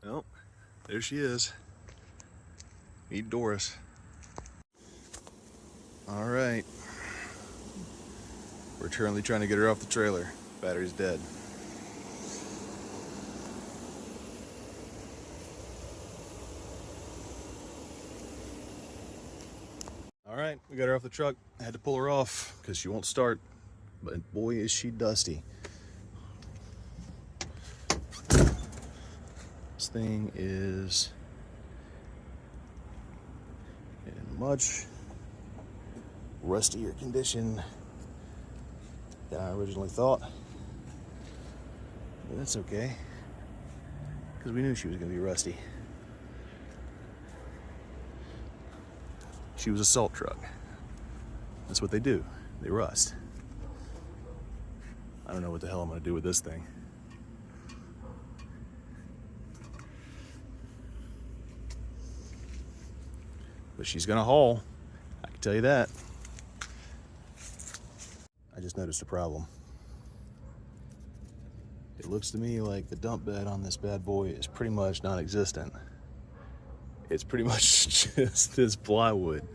Well, there she is. Meet Doris. All right. We're currently trying to get her off the trailer. Battery's dead. All right, we got her off the truck. I had to pull her off because she won't start. But boy, is she dusty. This thing is in much rustier condition than I originally thought. But that's okay, because we knew she was going to be rusty. She was a salt truck. That's what they do. They rust. I don't know what the hell I'm going to do with this thing. But she's going to haul. I can tell you that. I just noticed a problem. It looks to me like the dump bed on this bad boy is pretty much non-existent. It's pretty much just this plywood,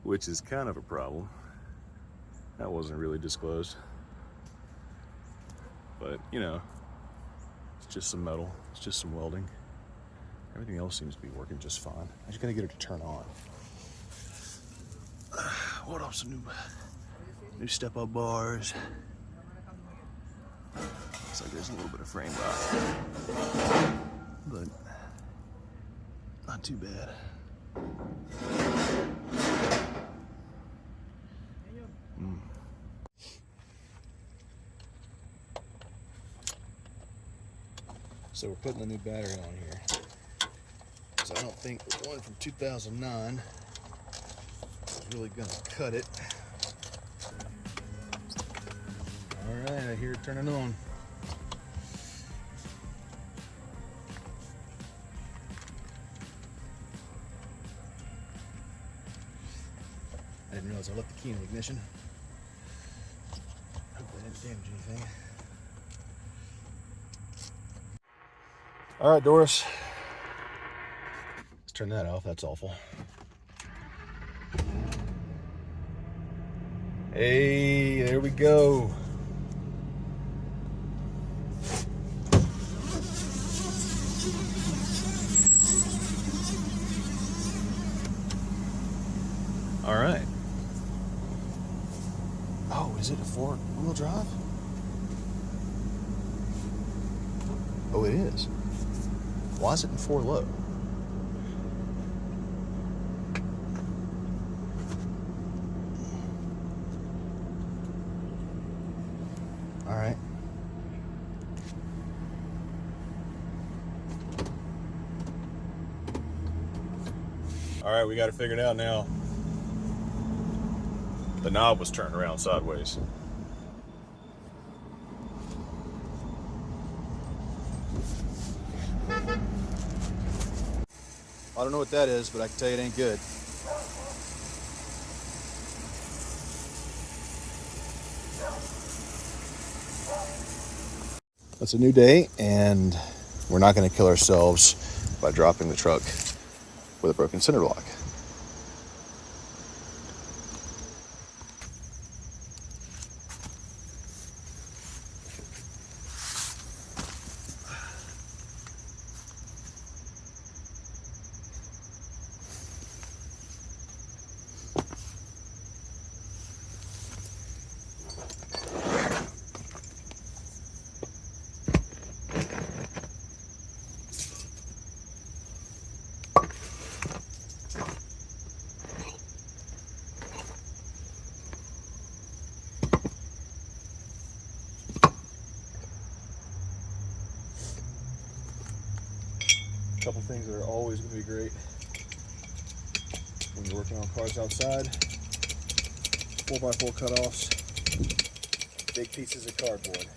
which is kind of a problem. That wasn't really disclosed. But, you know, it's just some metal, it's just some welding. Everything else seems to be working just fine. I just gotta get her to turn on. What else? Some new step-up bars. Looks like there's a little bit of frame rot, but not too bad. So we're putting the new battery on here, because I don't think the one from 2009 is really gonna cut it. All right, I hear it turning on. I didn't realize I left the key in the ignition. Hope I didn't damage anything. All right, Doris. Let's turn that off. That's awful. Hey, there we go. All right. Oh, is it a four-wheel drive? Oh, it is. Why is it in 4 low? All right. All right, we got it figured out now. The knob was turned around sideways. I don't know what that is, but I can tell you it ain't good. It's a new day, and we're not going to kill ourselves by dropping the truck with a broken cinder block. A couple things that are always going to be great when you're working on cars outside: 4x4 cutoffs, big pieces of cardboard.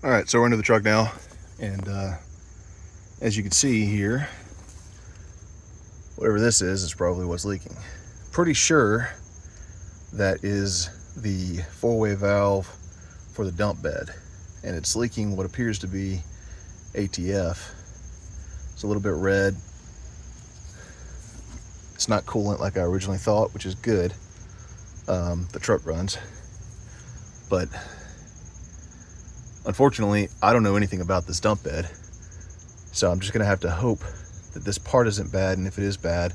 All right, so we're into the truck now, and as you can see here, whatever this is probably what's leaking. Pretty sure that is the four-way valve for the dump bed, and it's leaking what appears to be ATF. It's a little bit red. It's not coolant like I originally thought, which is good. The truck runs, but unfortunately I don't know anything about this dump bed, so I'm just gonna have to hope that this part isn't bad, and if it is bad,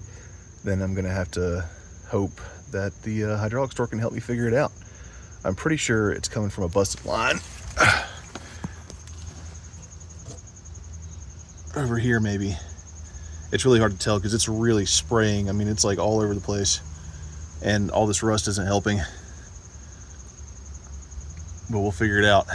then I'm gonna have to hope that the hydraulic store can help me figure it out. I'm pretty sure it's coming from a busted line. Over here maybe. It's really hard to tell because it's really spraying. I mean, it's like all over the place, and all this rust isn't helping, but we'll figure it out.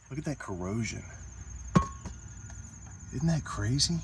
Look at that corrosion. Isn't that crazy?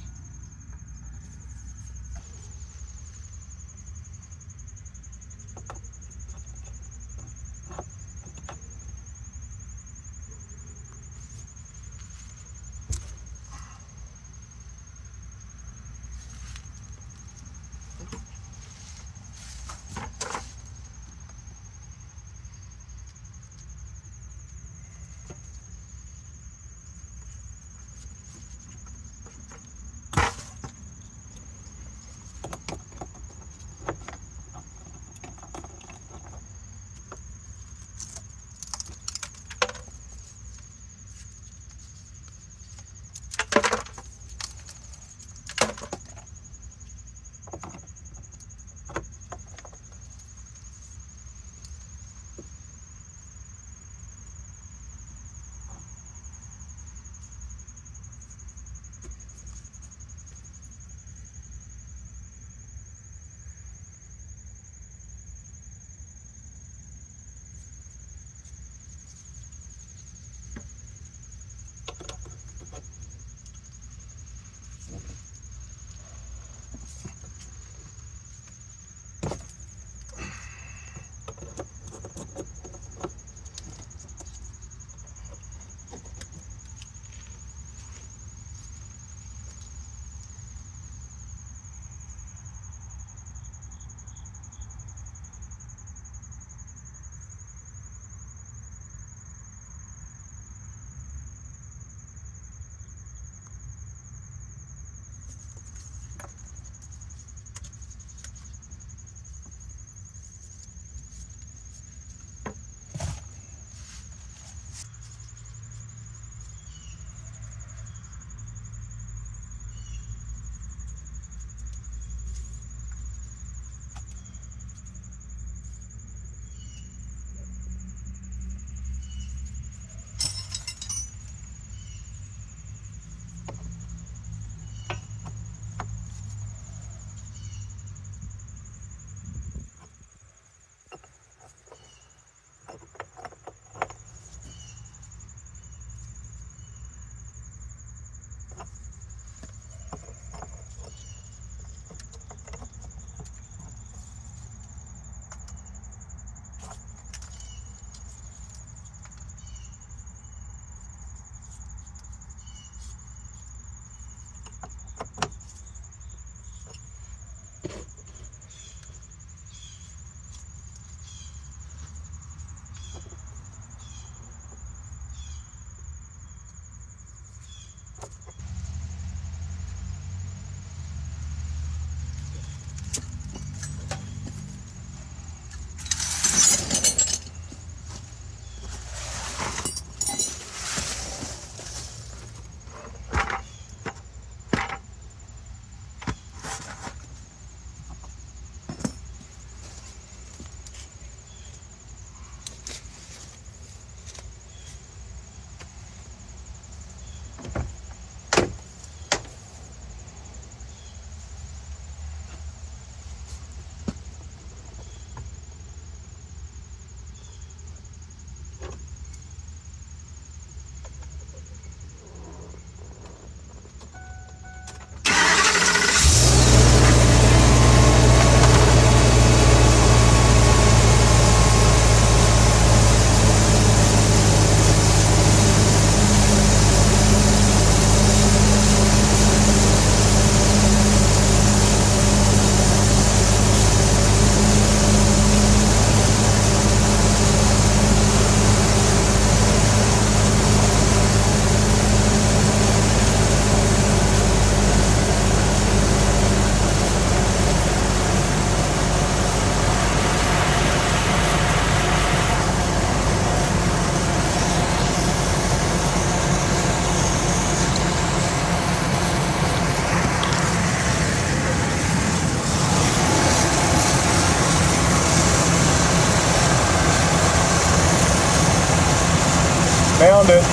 Found it.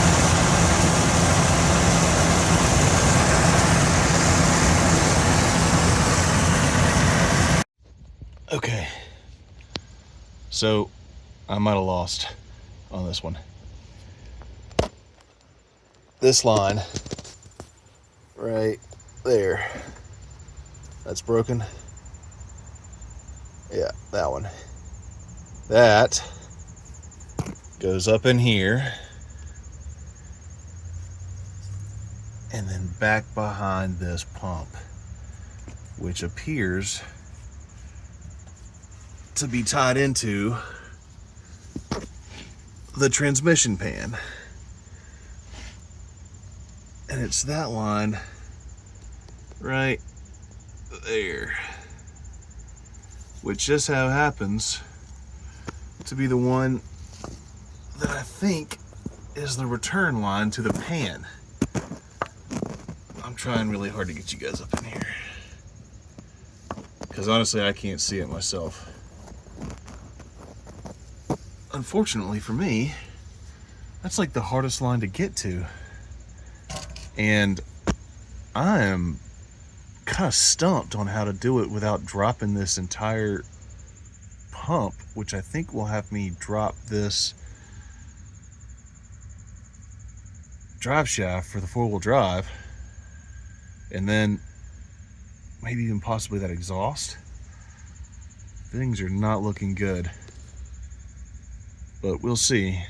Okay. So I might have lost on this one. This line right there, that's broken. Yeah, that one. That goes up in here and then back behind this pump, which appears to be tied into the transmission pan. And it's that line right there, which just so happens to be the one that I think is the return line to the pan. I'm trying really hard to get you guys up in here, because honestly I can't see it myself. Unfortunately for me, that's like the hardest line to get to. And I am kind of stumped on how to do it without dropping this entire pump, which I think will have me drop this drive shaft for the four-wheel drive, and then maybe even possibly that exhaust. Things are not looking good, but we'll see.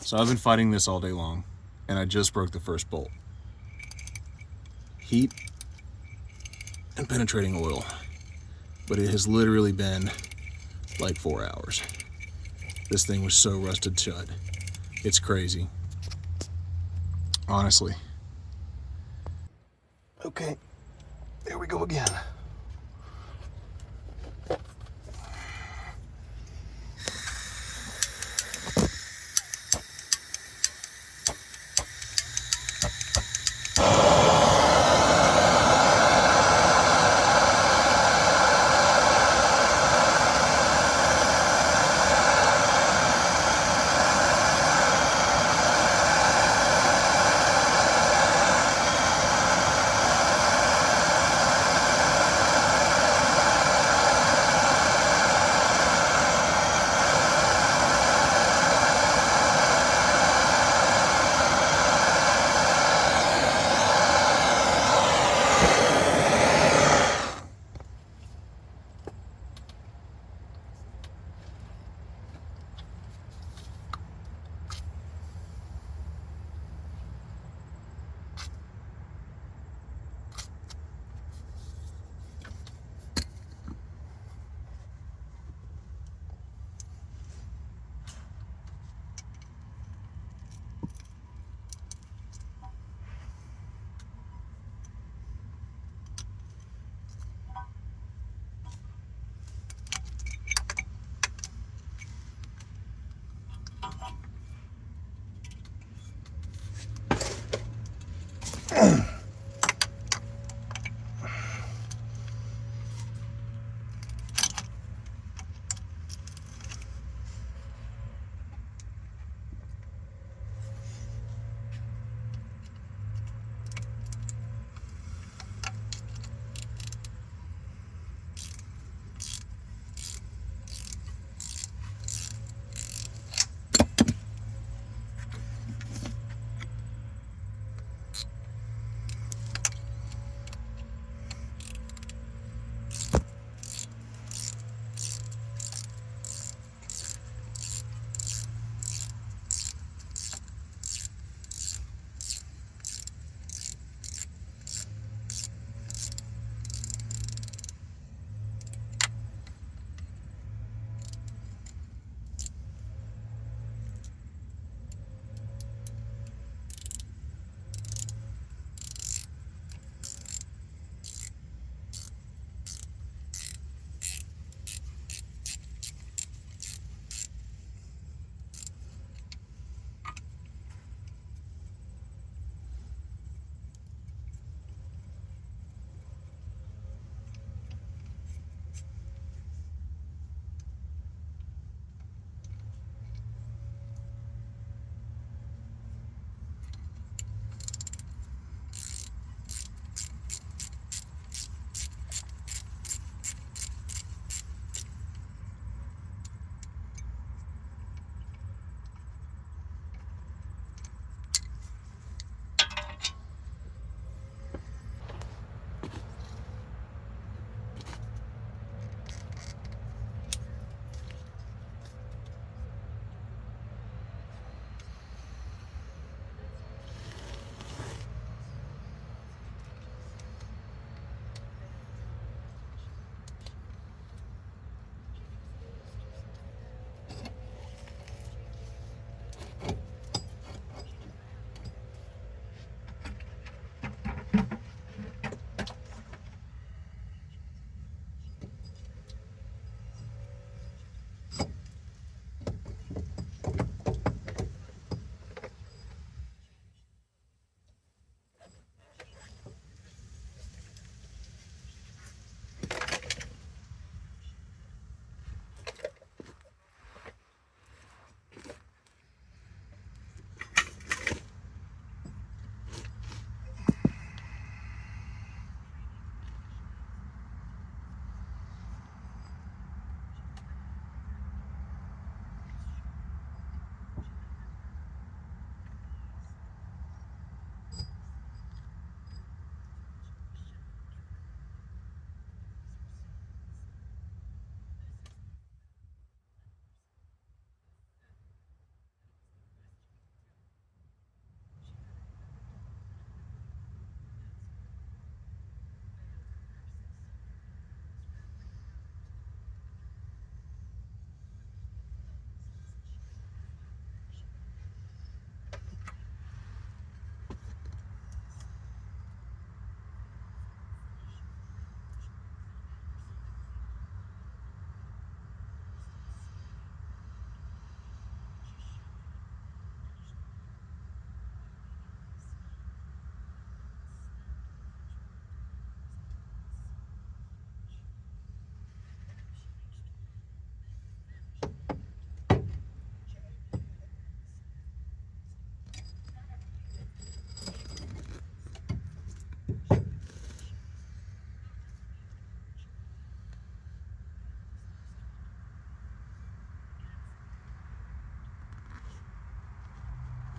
So I've been fighting this all day long, and I just broke the first bolt. Heat and penetrating oil, but it has literally been like 4 hours. This thing was so rusted shut. It's crazy, honestly. Okay, there we go again.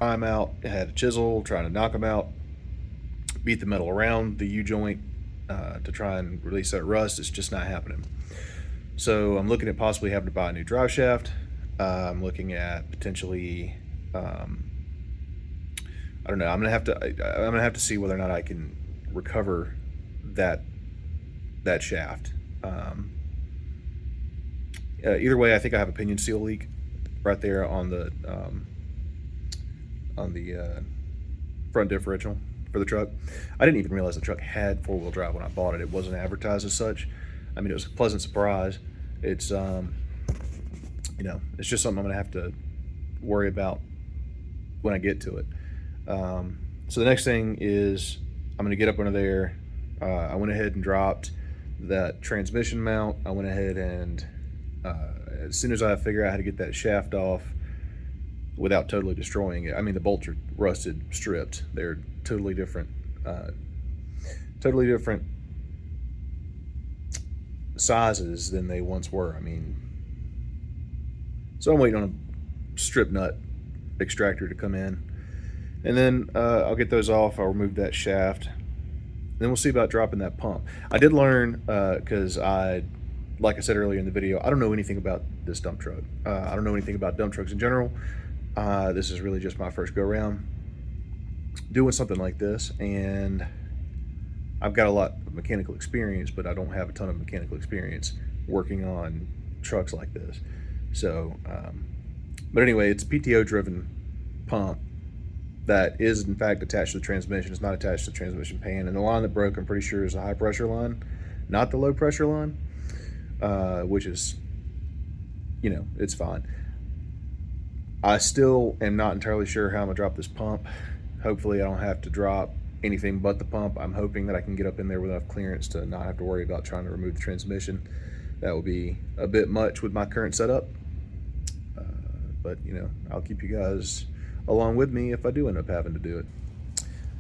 I'm out, had a chisel, trying to knock them out, beat the metal around the U-joint to try and release that rust. It's just not happening. So I'm looking at possibly having to buy a new drive shaft. I'm looking at potentially, I don't know. I'm gonna have to see whether or not I can recover that shaft. Either way, I think I have a pinion seal leak right there on the front differential for the truck. I didn't even realize the truck had four-wheel drive when I bought it. It wasn't advertised as such. I mean, it was a pleasant surprise. It's you know, it's just something I'm gonna have to worry about when I get to it. So the next thing is I'm gonna get up under there. I went ahead and dropped that transmission mount. I went ahead and as soon as I figure out how to get that shaft off without totally destroying it. I mean, the bolts are rusted, stripped. They're totally different sizes than they once were. I mean, so I'm waiting on a strip nut extractor to come in, and then I'll get those off. I'll remove that shaft. Then we'll see about dropping that pump. I did learn, because like I said earlier in the video, I don't know anything about this dump truck. I don't know anything about dump trucks in general. This is really just my first go around doing something like this, and I've got a lot of mechanical experience, but I don't have a ton of mechanical experience working on trucks like this. So, but anyway, it's a PTO driven pump that is in fact attached to the transmission. It's not attached to the transmission pan, and the line that broke, I'm pretty sure, is a high pressure line, not the low pressure line, which is, you know, it's fine. I still am not entirely sure how I'm gonna drop this pump. Hopefully I don't have to drop anything but the pump. I'm hoping that I can get up in there with enough clearance to not have to worry about trying to remove the transmission. That will be a bit much with my current setup, but you know, I'll keep you guys along with me if I do end up having to do it.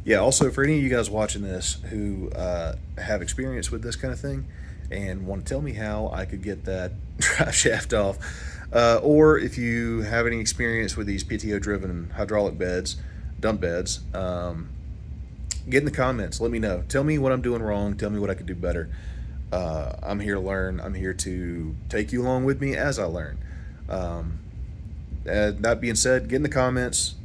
Yeah, also for any of you guys watching this who have experience with this kind of thing and want to tell me how I could get that drive shaft off, or if you have any experience with these PTO driven hydraulic beds, dump beds, get in the comments. Let me know. Tell me what I'm doing wrong. Tell me what I could do better. I'm here to learn. I'm here to take you along with me as I learn. That being said, get in the comments,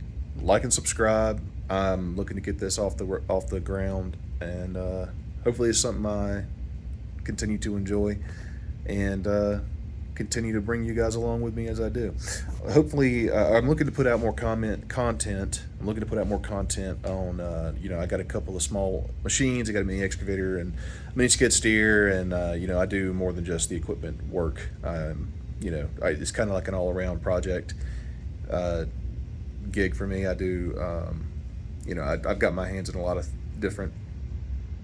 like and subscribe. I'm looking to get this off the ground, and hopefully it's something I continue to enjoy, and continue to bring you guys along with me as I do. Hopefully, I'm looking to put out more content. I'm looking to put out more content on, you know, I got a couple of small machines. I got a mini excavator and a mini skid steer, and you know, I do more than just the equipment work. You know, it's kind of like an all-around project gig for me. I do, you know, I've got my hands in a lot of different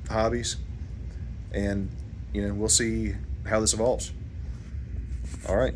hobbies, and you know, we'll see how this evolves. All right.